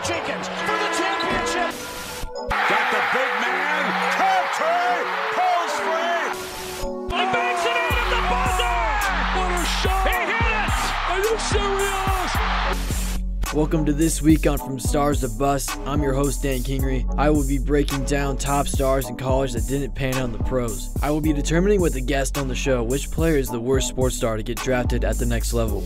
Jenkins for the championship. Got the big man. Turn. Pulls free. He banks it in at the buzzer. What a shot. He hit it. Are you serious? Welcome to This Week on From Stars to Bust. I'm your host, Dan Kingery. I will be breaking down top stars in college that didn't pan out in the pros. I will be determining with a guest on the show which player is the worst sports star to get drafted at the next level.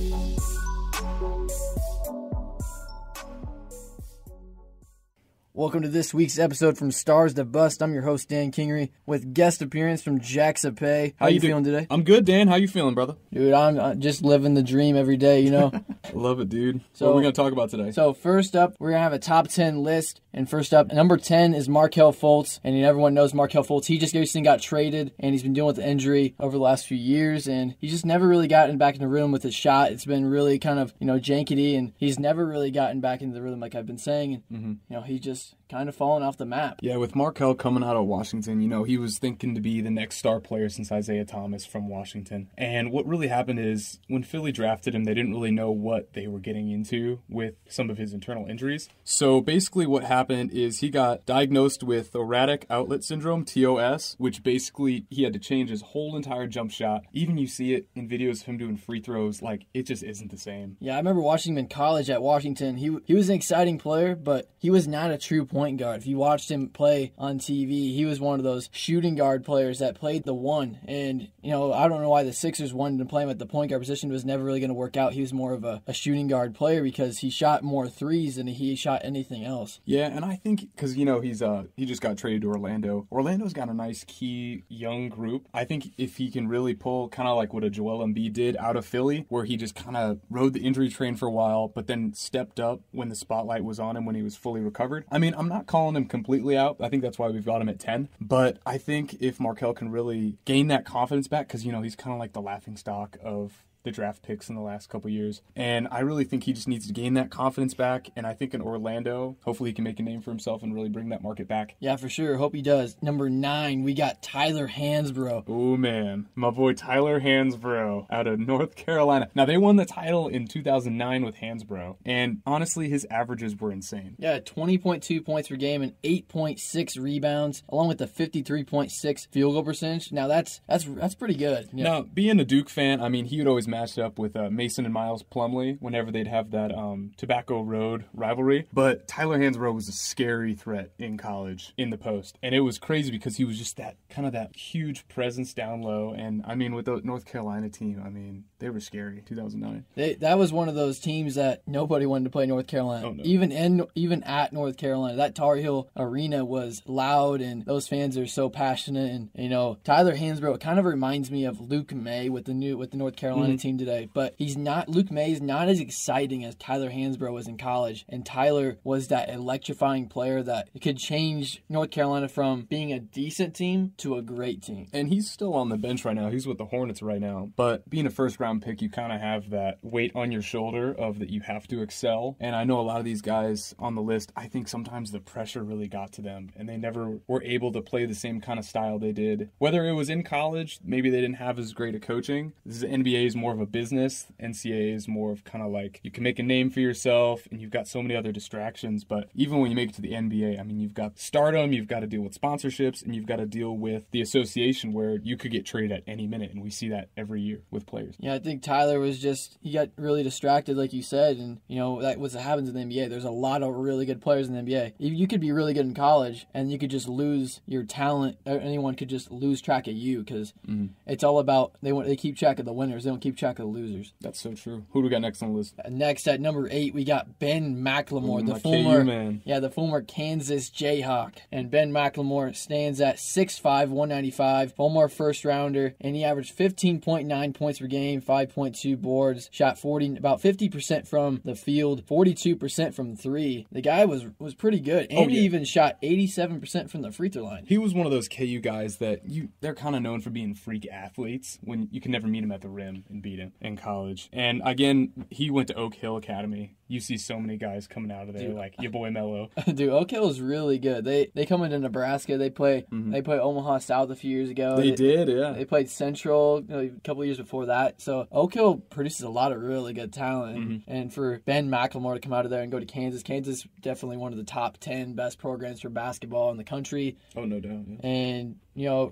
Welcome to this week's episode From Stars to Bust. I'm your host, Dan Kingery, with guest appearance from Jack Zipay. How you feeling today? I'm good, Dan. How you feeling, brother? Dude, I'm just living the dream every day, you know? I love it, dude. So, what are we going to talk about today? So first up, we're going to have a top 10 list. And first up, number 10 is Markelle Fultz. And everyone knows Markelle Fultz. He just recently got traded, and he's been dealing with the injury over the last few years. And he's just never really gotten back in the rhythm with his shot. It's been really kind of, jankety. And he's never really gotten back into the rhythm like I've been saying. And, he's just kind of fallen off the map. Yeah, with Markelle coming out of Washington, he was thinking to be the next star player since Isaiah Thomas from Washington. And what really happened is when Philly drafted him, they didn't really know what they were getting into with some of his internal injuries. So basically what happened is he got diagnosed with thoracic outlet syndrome, TOS, which basically he had to change his whole entire jump shot. Even you see it in videos of him doing free throws, like it just isn't the same. Yeah, I remember watching him in college at Washington. He was an exciting player, but he was not a true point guard. If you watched him play on TV, he was one of those shooting guard players that played the one. And, I don't know why the Sixers wanted to play him at the point guard position. It was never really going to work out. He was more of a shooting guard player because he shot more threes than he shot anything else. Yeah, and I think because, he just got traded to Orlando. Orlando's got a nice key young group. I think if he can really pull kind of like what a Joel Embiid did out of Philly, where he just kind of rode the injury train for a while, but then stepped up when the spotlight was on him when he was fully recovered. I mean, I'm not calling him completely out. I think that's why we've got him at 10. But I think if Markelle can really gain that confidence back, because, he's kind of like the laughingstock of the draft picks in the last couple years. And I really think he just needs to gain that confidence back. And I think in Orlando, hopefully he can make a name for himself and really bring that market back. Yeah, for sure. Hope he does. Number 9, we got Tyler Hansbrough. Oh, man. My boy Tyler Hansbrough out of North Carolina. Now, they won the title in 2009 with Hansbrough. And honestly, his averages were insane. Yeah, 20.2 points per game and 8.6 rebounds, along with the 53.6 field goal percentage. Now, that's pretty good. Yeah. Now, being a Duke fan, I mean, he would always matched up with Mason and Miles Plumlee whenever they'd have that Tobacco Road rivalry. But Tyler Hansbrough was a scary threat in college in the post. And it was crazy because he was just that huge presence down low. And I mean, with the North Carolina team, I mean, they were scary. 2009. That was one of those teams that nobody wanted to play North Carolina. Oh, no. Even at North Carolina, that Tar Heel arena was loud and those fans are so passionate. And Tyler Hansbrough kind of reminds me of Luke May with the North Carolina team today, but Luke May is not as exciting as Tyler Hansbrough was in college, and Tyler was that electrifying player that could change North Carolina from being a decent team to a great team. And he's still on the bench right now. He's with the Hornets right now, but being a first round pick, you kind of have that weight on your shoulder of that you have to excel. And I know a lot of these guys on the list, I think sometimes the pressure really got to them and they never were able to play the same kind of style they did. Whether it was in college, maybe they didn't have as great a coaching. This NBA is more of a business. NCAA is more of kind of like you can make a name for yourself and you've got so many other distractions. But even when you make it to the NBA, I mean, you've got stardom, you've got to deal with sponsorships, and you've got to deal with the association where you could get traded at any minute. And we see that every year with players. Yeah, I think Tyler he got really distracted, like you said. And, that what happens in the NBA. There's a lot of really good players in the NBA. You could be really good in college and you could just lose your talent. Or anyone could just lose track of you because it's all about they keep track of the winners. They don't keep track of the losers. That's so true. Who do we got next on the list? Next at number 8, we got Ben McLemore, the former Kansas Jayhawk. And Ben McLemore stands at 6'5", 195, former first rounder, and he averaged 15.9 points per game, 5.2 boards, shot about 50% from the field, 42% from 3. The guy was pretty good, and he even shot 87% from the free throw line. He was one of those KU guys that they're kind of known for being freak athletes when you can never meet him at the rim and beat him in college. And again, he went to Oak Hill Academy. you see so many guys coming out of there, like your boy Melo. Dude, Oak Hill is really good. They come into Nebraska. They play Omaha South a few years ago. They did, yeah. They played Central a couple of years before that. So Oak Hill produces a lot of really good talent. And for Ben McLemore to come out of there and go to Kansas definitely one of the top 10 best programs for basketball in the country. Oh, no doubt. Yeah. And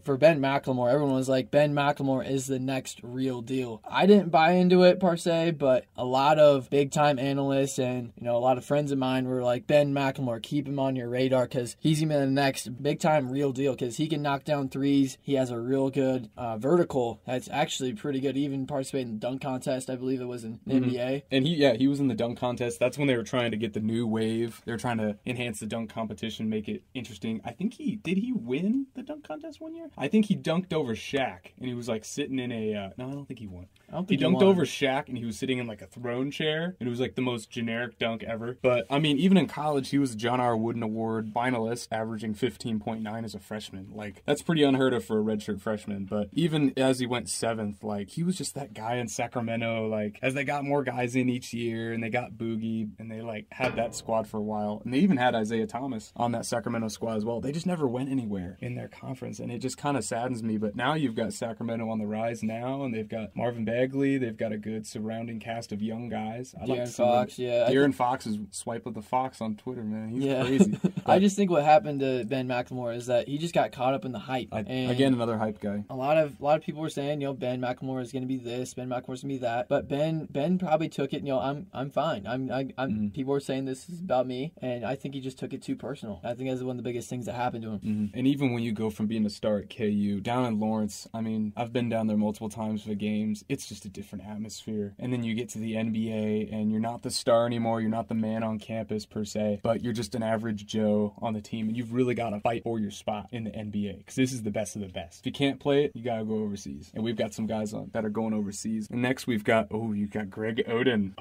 for Ben McLemore, everyone was like, Ben McLemore is the next real deal. I didn't buy into it per se, but a lot of big-time analysts and, a lot of friends of mine were like, Ben McLemore, keep him on your radar because he's going to be the next big-time real deal because he can knock down threes. He has a real good vertical that's actually pretty good. He even participated in the dunk contest, I believe it was in the NBA. And he was in the dunk contest. That's when they were trying to get the new wave. They were trying to enhance the dunk competition, make it interesting. I think did he win the dunk contest one year? I think he dunked over Shaq, and he was like sitting in a. No, I don't think he won. He dunked over Shaq, and he was sitting in like a throne chair, and it was like the most generic dunk ever. But I mean, even in college, he was a John R. Wooden Award finalist, averaging 15.9 as a freshman. Like that's pretty unheard of for a redshirt freshman. But even as he went 7th, like he was just that guy in Sacramento. Like as they got more guys in each year, and they got Boogie, and they like had that squad for a while, and they even had Isaiah Thomas on that Sacramento squad as well. They just never went anywhere in their conference, and it just kind of saddens me. But now you've got Sacramento on the rise now, and they've got Marvin Bagley. They've got a good surrounding cast of young guys. De'Aaron Fox is swipe of the fox on Twitter, man. He's crazy. I just think what happened to Ben McLemore is that he just got caught up in the hype. Again, another hype guy. A lot of people were saying, Ben McLemore is going to be this, Ben McLemore is going to be that. But Ben probably took it. I'm fine. People were saying this is about me, and I think he just took it too personal. I think that's one of the biggest things that happened to him. And even when you go from being a star at KU down in Lawrence, I mean, I've been down there multiple times for games. It's just a different atmosphere. And then you get to the NBA, and you're not the star anymore. You're not the man on campus per se, but you're just an average Joe on the team, and you've really got to fight for your spot in the NBA because this is the best of the best. If you can't play it, you got to go overseas. And we've got some guys that are going overseas. And next you've got Greg Oden.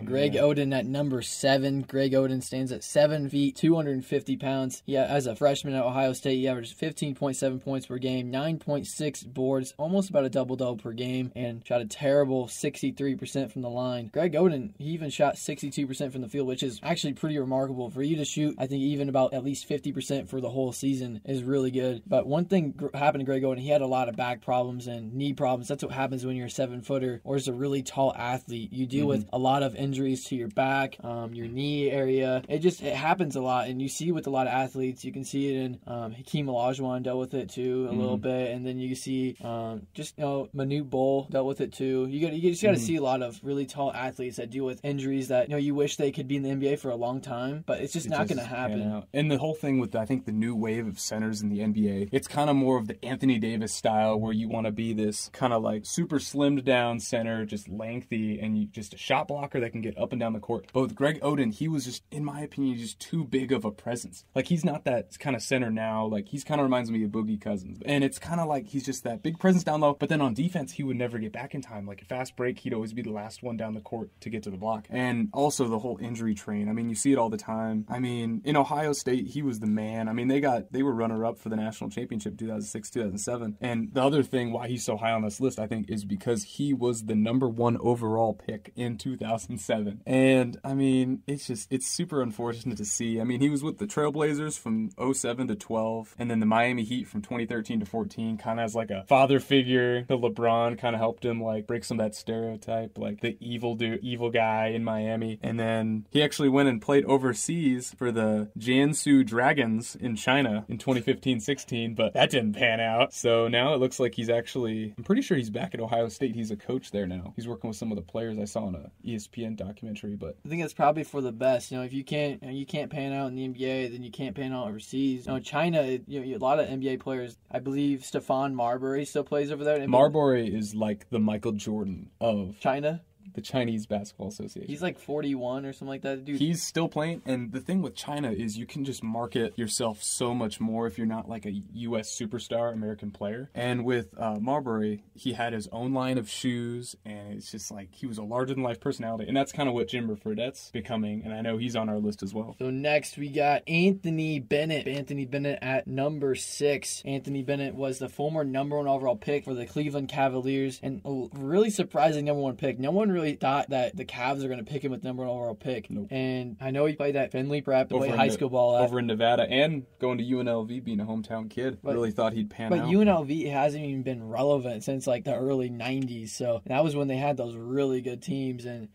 Greg Oden at number 7. Greg Oden stands at 7 feet, 250 pounds. As a freshman at Ohio State, he averaged 15.7 points per game, 9.6 boards, almost about a double-double per game, and shot a terrible 63% from the line. Greg Oden, he even shot 62% from the field, which is actually pretty remarkable. For you to shoot, I think even about at least 50% for the whole season is really good. But one thing happened to Greg Oden, he had a lot of back problems and knee problems. That's what happens when you're a 7-footer or as a really tall athlete. You deal with a lot of injuries to your back, your knee area. It happens a lot, and you see with a lot of athletes. You can see it in Hakeem Olajuwon dealt with it too a little bit, and then you see Manute Bol dealt with it too. You just got to see a lot of really tall athletes that deal with injuries that you wish they could be in the NBA for a long time, but it's just not going to happen. And the whole thing with I think the new wave of centers in the NBA, it's kind of more of the Anthony Davis style where you want to be this kind of like super slimmed down center, just lengthy, and you just a shot blocker that can get up and down the court. But with Greg Oden, he was just, in my opinion, just too big of a presence. Like he's not that kind of center now. Like he's kind of reminds me of Boogie Cousins, and it's kind of like he's just that big presence down low. But then on defense, he would never get back in time. Like a fast break, he'd always be the last one down the court to get to the block. And also the whole injury train. I mean, you see it all the time. I mean, in Ohio State, he was the man. I mean, they were runner-up for the national championship 2006, 2007. And the other thing why he's so high on this list, I think, is because he was the number 1 overall pick in 2007. And I mean, it's super unfortunate to see. I mean, he was with the Trailblazers from 07 to 12, and then the Miami Heat from 2013 to 14, kind of as like a father figure. The LeBron kind of helped him like break some of that stereotype, like the evil guy in Miami. And then he actually went and played overseas for the Jiangsu Dragons in China in 2015-16, but that didn't pan out. So now it looks like I'm pretty sure he's back at Ohio State. He's a coach there now. He's working with some of the players I saw in a ESPN documentary. But I think that's probably for the best. If you can't pan out in the NBA, then you can't pan out overseas. China, a lot of NBA players. I believe Stephon Marbury still plays over there. Marbury is like the Michael Jordan of China. The Chinese Basketball Association. He's like 41 or something like that. Dude. He's still playing, and the thing with China is you can just market yourself so much more if you're not like a U.S. superstar American player. And with Marbury, he had his own line of shoes, and it's just like he was a larger-than-life personality, and that's kind of what Jimmer Fredette's becoming, and I know he's on our list as well. So next we got Anthony Bennett. Anthony Bennett at number 6. Anthony Bennett was the former number 1 overall pick for the Cleveland Cavaliers, and a really surprising number 1 pick. No one really really thought that the Cavs are going to pick him with number 1 overall pick. Nope. And I know he played at Findlay Prep, played high school ball over in Nevada, and going to UNLV, being a hometown kid. Really thought he'd pan out. But UNLV hasn't even been relevant since like the early 90s. So that was when they had those really good teams. And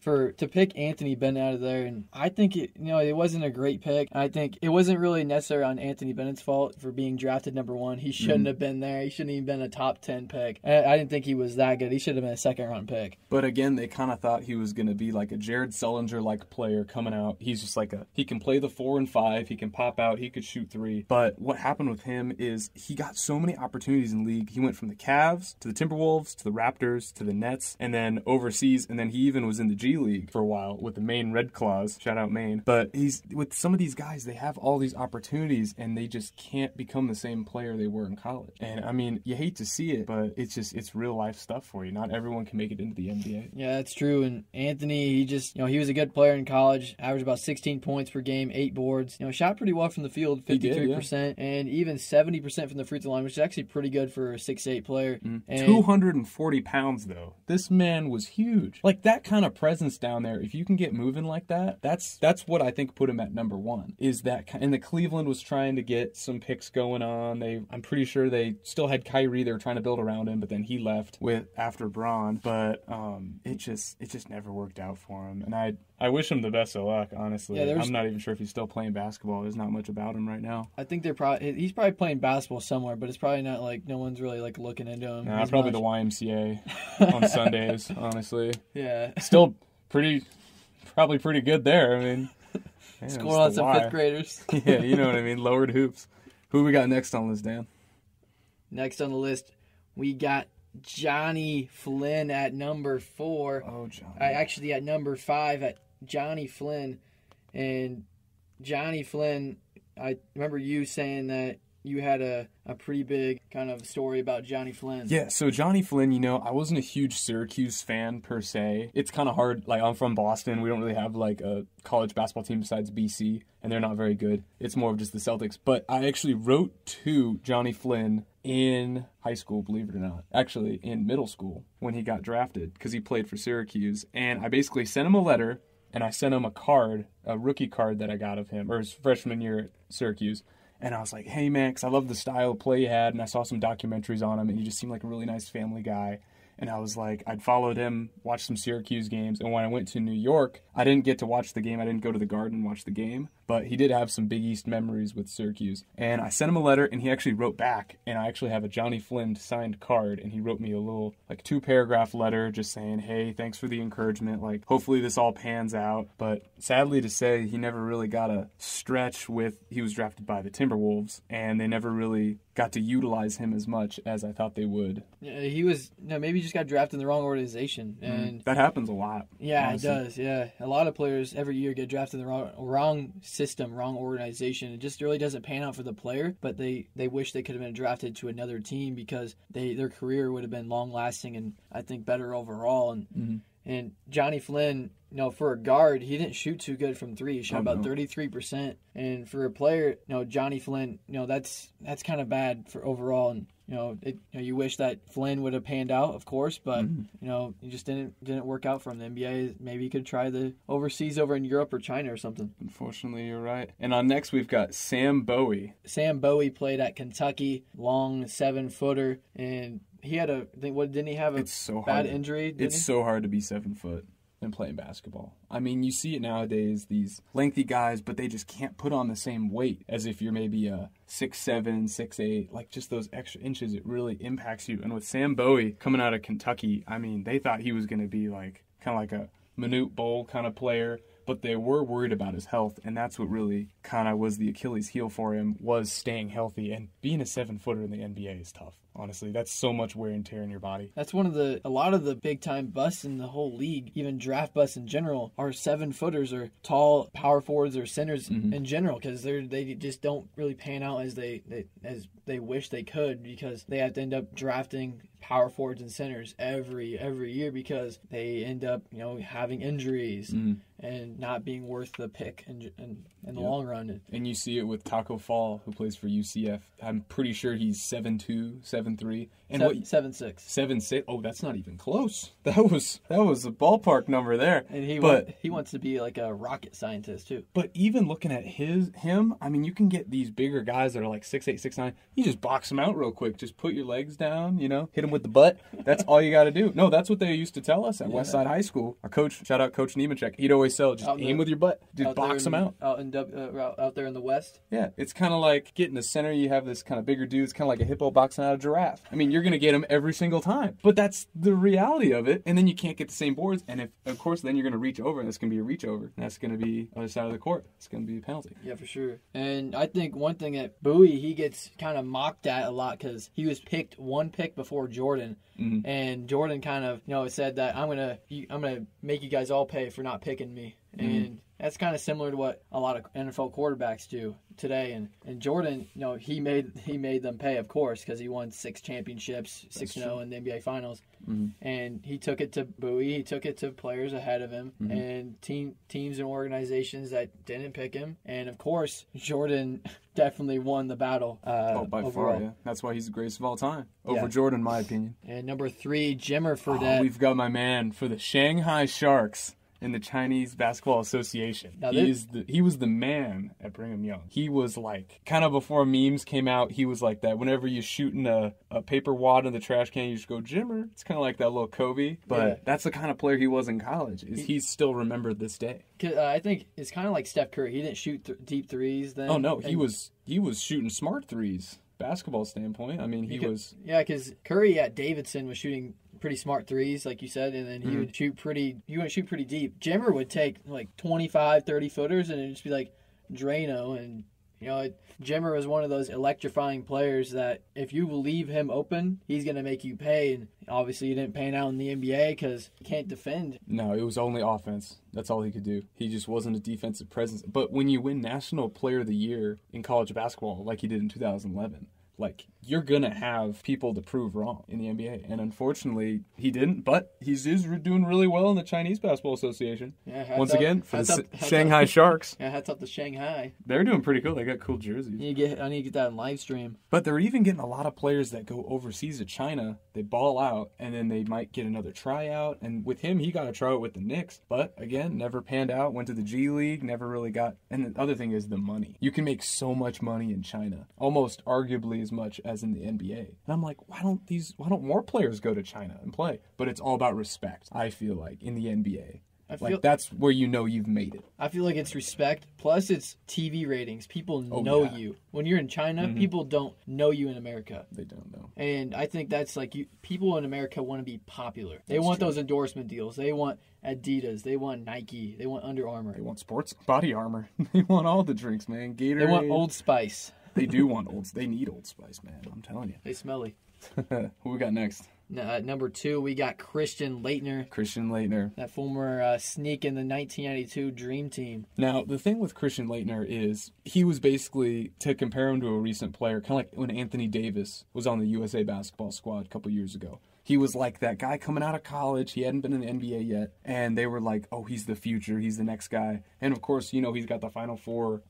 to pick Anthony Bennett out of there, and I think it wasn't a great pick. I think it wasn't really necessarily on Anthony Bennett's fault for being drafted number 1. He shouldn't have been there. He shouldn't even been a top 10 pick. I didn't think he was that good. He should have been a second-round pick. But again, they kind of thought he was going to be like a Jared Sullinger-like player coming out. He's just like he can play the 4 and 5. He can pop out. He could shoot 3. But what happened with him is he got so many opportunities in the league. He went from the Cavs to the Timberwolves to the Raptors to the Nets and then overseas. And then he even was in the G League for a while with the Maine Red Claws. Shout out Maine. But he's with some of these guys, they have all these opportunities and they just can't become the same player they were in college. And I mean, you hate to see it, but it's real life stuff for you. Not everyone can make it into the NBA. Yeah, that's true. And Anthony, he was a good player in college, averaged about 16 points per game, 8 boards. Shot pretty well from the field, 53%, and even 70% from the free throw line, which is actually pretty good for a 6'8" player. And 240 pounds, though. This man was huge. Like, that kind of presence down there, if you can get moving like that, that's what I think put him at number 1. Is that, and the Cleveland was trying to get some picks going on. I'm pretty sure they still had Kyrie. They were trying to build around him, but then he left after Braun. But it just never worked out for him. And I wish him the best of luck, honestly. Yeah, I'm not even sure if he's still playing basketball. There's not much about him right now. I think he's probably playing basketball somewhere, but it's probably not like no one's really like looking into him. Nah, probably the YMCA on Sundays, honestly. Yeah. Still probably pretty good there. I mean, score on some 5th graders. Yeah, you know what I mean. Lowered hoops. Who we got next on the list, Dan? Next on the list, we got Johnny Flynn at number 4. Oh, Johnny. Actually, at number 5 at Johnny Flynn. And Johnny Flynn, I remember you saying that you had a pretty big kind of story about Johnny Flynn. Yeah, so Johnny Flynn, I wasn't a huge Syracuse fan per se. It's kind of hard. Like, I'm from Boston. We don't really have like a college basketball team besides BC, and they're not very good. It's more of just the Celtics. But I actually wrote to Johnny Flynn in high school, believe it or not. Actually, in middle school when he got drafted because he played for Syracuse. And I basically sent him a letter, and I sent him a card, a rookie card that I got of him, or his freshman year at Syracuse. And I was like, hey, man, because I love the style of play he had, and I saw some documentaries on him, and he just seemed like a really nice family guy. And I was like, I'd followed him, watched some Syracuse games, and when I went to New York, I didn't get to watch the game. I didn't go to the Garden and watch the game, but he did have some Big East memories with Syracuse. And I sent him a letter, and he actually wrote back, and I actually have a Johnny Flynn signed card, and he wrote me a little, 2-paragraph letter just saying, hey, thanks for the encouragement, hopefully this all pans out. But sadly to say, he never really got a stretch he was drafted by the Timberwolves, and they never really got to utilize him as much as I thought they would. Yeah, maybe he just got drafted in the wrong organization. And that happens a lot. Yeah, honestly. It does, yeah. A lot of players every year get drafted in the wrong system, wrong organization. It just really doesn't pan out for the player, but they wish they could have been drafted to another team because their career would have been long-lasting and I think better overall. And Johnny Flynn, for a guard, he didn't shoot too good from 3. He shot about 33%. And for a player, Johnny Flynn, that's kind of bad for overall. And you wish that Flynn would have panned out, of course, but it just didn't work out for him. The NBA, maybe he could try the overseas over in Europe or China or something. Unfortunately, you're right. And on next, we've got Sam Bowie. Sam Bowie played at Kentucky, long 7-footer, and he had didn't he have a bad injury? It's so hard to be 7 foot and playing basketball. I mean, you see it nowadays, these lengthy guys, but they just can't put on the same weight as if you're maybe a 6'7", 6'8", just those extra inches, it really impacts you. And with Sam Bowie coming out of Kentucky, I mean, they thought he was going to be kind of like a Manute Bol kind of player, but they were worried about his health, and that's what really kind of was the Achilles heel for him, was staying healthy. And being a 7-footer in the NBA is tough. Honestly, that's so much wear and tear in your body. That's a lot of the big time busts in the whole league, even draft busts in general, are 7-footers or tall power forwards or centers in general, because they just don't really pan out as they wish they could, because they have to end up drafting power forwards and centers every year because they end up having injuries and not being worth the pick in the long run. And you see it with Taco Fall, who plays for UCF. I'm pretty sure he's 7'2", 7'3". And 7'6". 7'6". Oh, that's not even close. That was a ballpark number there. And he wants to be like a rocket scientist too. But even looking at him, I mean, you can get these bigger guys that are like 6'8", 6'9". You just box them out real quick. Just put your legs down, hit them with the butt. That's all you got to do. No, that's what they used to tell us at Westside High School. Our coach, shout out Coach Nemechek, he'd always tell, just aim with your butt. Just box them out. Out there in the West. Yeah, it's kind of like getting the center. You have this kind of bigger dude. It's kind of like a hippo boxing out a giraffe. I mean, you're going to get them every single time. But that's the reality of it. And then you can't get the same boards. And if, of course, then you're going to reach over, and it's going to be a reach over. And that's going to be other side of the court. It's going to be a penalty. Yeah, for sure. And I think one thing at Bowie, he gets kind of mocked at a lot because he was picked one pick before Jordan. Mm-hmm. And Jordan kind of, said that I'm gonna make you guys all pay for not picking me. Mm-hmm. And that's kind of similar to what a lot of NFL quarterbacks do today. And Jordan, he made them pay, of course, because he won 6 championships, 6-0 in the NBA Finals. Mm-hmm. And he took it to Bowie. He took it to players ahead of him and teams and organizations that didn't pick him. And, of course, Jordan definitely won the battle by overall. Far, yeah. That's why he's the greatest of all time. Over Jordan, in my opinion. And number 3, Jimmer Fredette. We've got my man for the Shanghai Sharks in the Chinese Basketball Association. He was the man at Brigham Young. He was like, kind of before memes came out, he was like that. Whenever you're shooting a paper wad in the trash can, you just go, Jimmer. It's kind of like that little Kobe. But that's the kind of player he was in college. He's still remembered this day. I think it's kind of like Steph Curry. He didn't shoot deep threes then. Oh, no. He was shooting smart threes. Basketball standpoint. I mean, because Curry at Davidson was shooting pretty smart threes, like you said, and then he would shoot pretty deep. Jimmer would take like 25, 30 footers, and it'd just be like Drano. And Jimmer was one of those electrifying players that if you leave him open, he's gonna make you pay. And obviously, he didn't pan out in the NBA because he can't defend. No, it was only offense. That's all he could do. He just wasn't a defensive presence. But when you win National Player of the Year in college basketball, like he did in 2011, like, you're going to have people to prove wrong in the NBA. And unfortunately, he didn't. But he's doing really well in the Chinese Basketball Association. Yeah, Once again, for the Shanghai Sharks. Yeah, hats up to Shanghai. They're doing pretty cool. They got cool jerseys. I need to get that in live stream. But they're even getting a lot of players that go overseas to China. They ball out, and then they might get another tryout. And with him, he got a tryout with the Knicks. But, again, never panned out. Went to the G League, never really got... And the other thing is the money. You can make so much money in China. Almost arguably as much as in the NBA. And I'm like, why don't more players go to China and play? But it's all about respect, I feel like, in the NBA. That's where you've made it. I feel like it's respect, plus it's TV ratings. People know you. When you're in China, people don't know you in America. They don't know. And I think that's people in America want to be popular. They want those endorsement deals. They want Adidas. They want Nike. They want Under Armour. They want sports body armor. They want all the drinks, man. Gatorade. They want Old Spice. They do want They need Old Spice, man. I'm telling you. They smelly. Who we got next? Number 2, we got Christian Laettner. That former sneak in the 1992 Dream Team. Now, the thing with Christian Laettner is he was basically, to compare him to a recent player, kind of like when Anthony Davis was on the USA basketball squad a couple years ago. He was like that guy coming out of college. He hadn't been in the NBA yet. And they were like, oh, he's the future. He's the next guy. And, of course, he's got the Final Four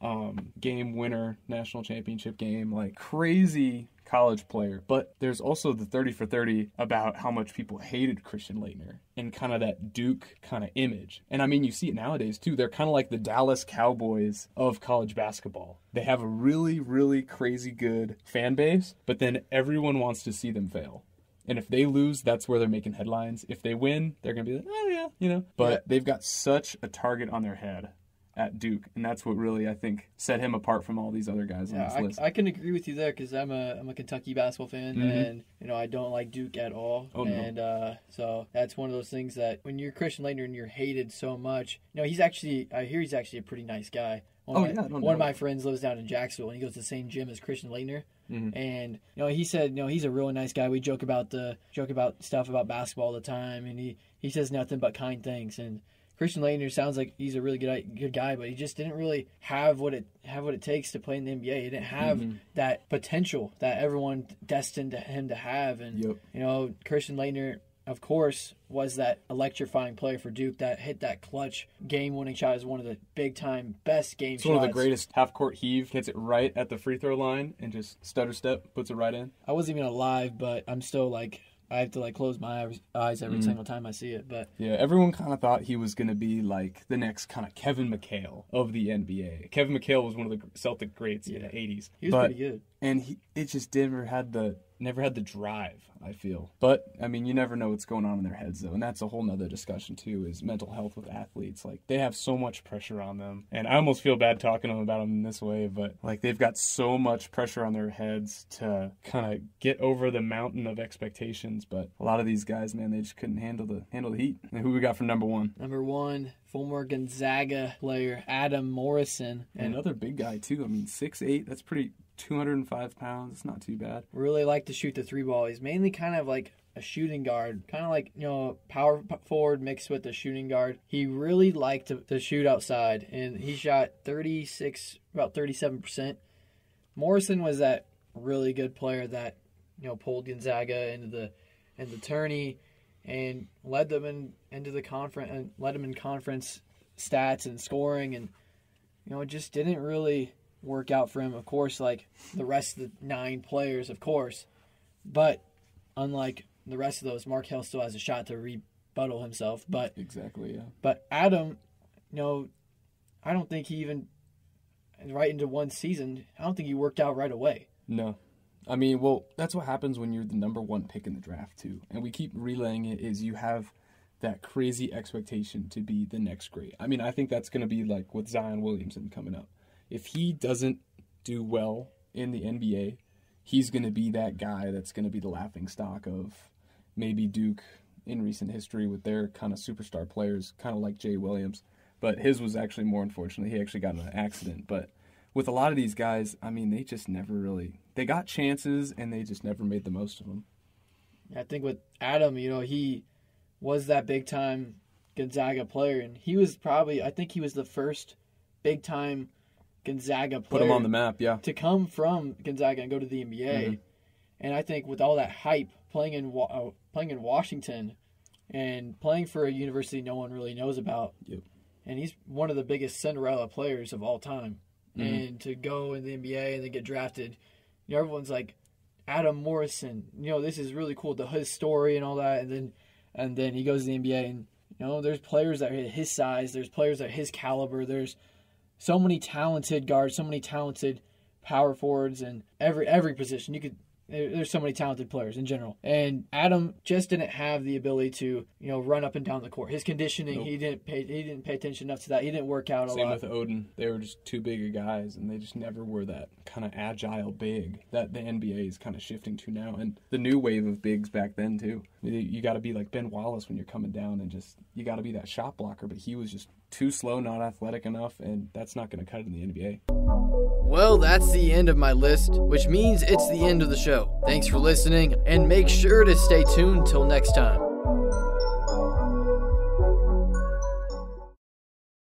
game winner, national championship game. Like, crazy college player. But there's also the 30 for 30 about how much people hated Christian Laettner and kind of that Duke kind of image. And, I mean, you see it nowadays, too. They're kind of like the Dallas Cowboys of college basketball. They have a really, really crazy good fan base, but then everyone wants to see them fail. And if they lose, that's where they're making headlines. If they win, they're going to be like, oh, yeah, But they've got such a target on their head at Duke, and that's what really, I think, set him apart from all these other guys on this list. I can agree with you there because I'm a Kentucky basketball fan, and I don't like Duke at all. Oh, and so that's one of those things that when you're Christian Laettner and you're hated so much, I hear he's actually a pretty nice guy. One of my friends lives down in Jacksonville, and he goes to the same gym as Christian Laettner. Mm-hmm. And he said, he's a really nice guy. We joke about stuff about basketball all the time, and he says nothing but kind things. And Christian Laettner sounds like he's a really good guy, but he just didn't really have what it takes to play in the NBA. He didn't have that potential that everyone destined him to have. And Christian Laettner, of course, was that electrifying play for Duke that hit that clutch game-winning shot as one of the big-time best game shots. It's one of the greatest half-court heave. Hits it right at the free throw line and just stutter step, puts it right in. I wasn't even alive, but I'm still like, I have to like close my eyes every single time I see it. But yeah, everyone kind of thought he was going to be like the next kind of Kevin McHale of the NBA. Kevin McHale was one of the Celtic greats in the 80s. He was pretty good. And it just never had the drive, I feel. But, I mean, you never know what's going on in their heads, though. And that's a whole nother discussion, too, is mental health with athletes. Like, they have so much pressure on them. And I almost feel bad talking to them about them in this way, but, like, they've got so much pressure on their heads to kind of get over the mountain of expectations. But a lot of these guys, man, they just couldn't handle the heat. And who we got for number one? Number one, former Gonzaga player Adam Morrison. And another big guy, too. I mean, 6'8", that's pretty... 205 pounds. It's not too bad. Really like to shoot the three ball. He's mainly kind of like a shooting guard, kind of like, power forward mixed with the shooting guard. He really liked to shoot outside, and he shot about 37%. Morrison was that really good player that, pulled Gonzaga into the tourney and led them into the conference and led them in conference stats and scoring, and it just didn't really work out for him, of course, like the rest of the 9 players, of course. But unlike the rest of those, Mark Hill still has a shot to rebuttal himself. But exactly, yeah. But Adam, I don't think he even right into one season. I don't think he worked out right away. No, I mean, well, that's what happens when you're the number one pick in the draft too. And we keep relaying it. Is you have that crazy expectation to be the next great. I mean, I think that's going to be like with Zion Williamson coming up. If he doesn't do well in the NBA, he's going to be that guy that's going to be the laughingstock of maybe Duke in recent history with their kind of superstar players, kind of like Jay Williams. But his was actually more unfortunate. He actually got in an accident. But with a lot of these guys, I mean, they just never really – they got chances, and they just never made the most of them. I think with Adam, he was that big-time Gonzaga player, and he was probably – I think he was the first big-time – Gonzaga player. Put him on the map, yeah. To come from Gonzaga and go to the NBA. Mm-hmm. And I think with all that hype, playing in Washington and playing for a university no one really knows about, yep. And he's one of the biggest Cinderella players of all time. Mm-hmm. And to go in the NBA and then get drafted, everyone's like, Adam Morrison, this is really cool, his story and all that. And then he goes to the NBA and, there's players that are his size, there's players that are his caliber, there's so many talented guards, so many talented power forwards, and every position. There's so many talented players in general. And Adam just didn't have the ability to, run up and down the court. His conditioning, nope. He didn't pay attention enough to that. He didn't work out a lot. Same with Oden. They were just too big of guys, and they just never were that kind of agile big that the NBA is kind of shifting to now. And the new wave of bigs back then, too. You got to be like Ben Wallace when you're coming down, and you got to be that shot blocker. But he was just too slow, not athletic enough, and that's not going to cut it in the NBA. Well, that's the end of my list, which means it's the end of the show. Thanks for listening, and make sure to stay tuned till next time.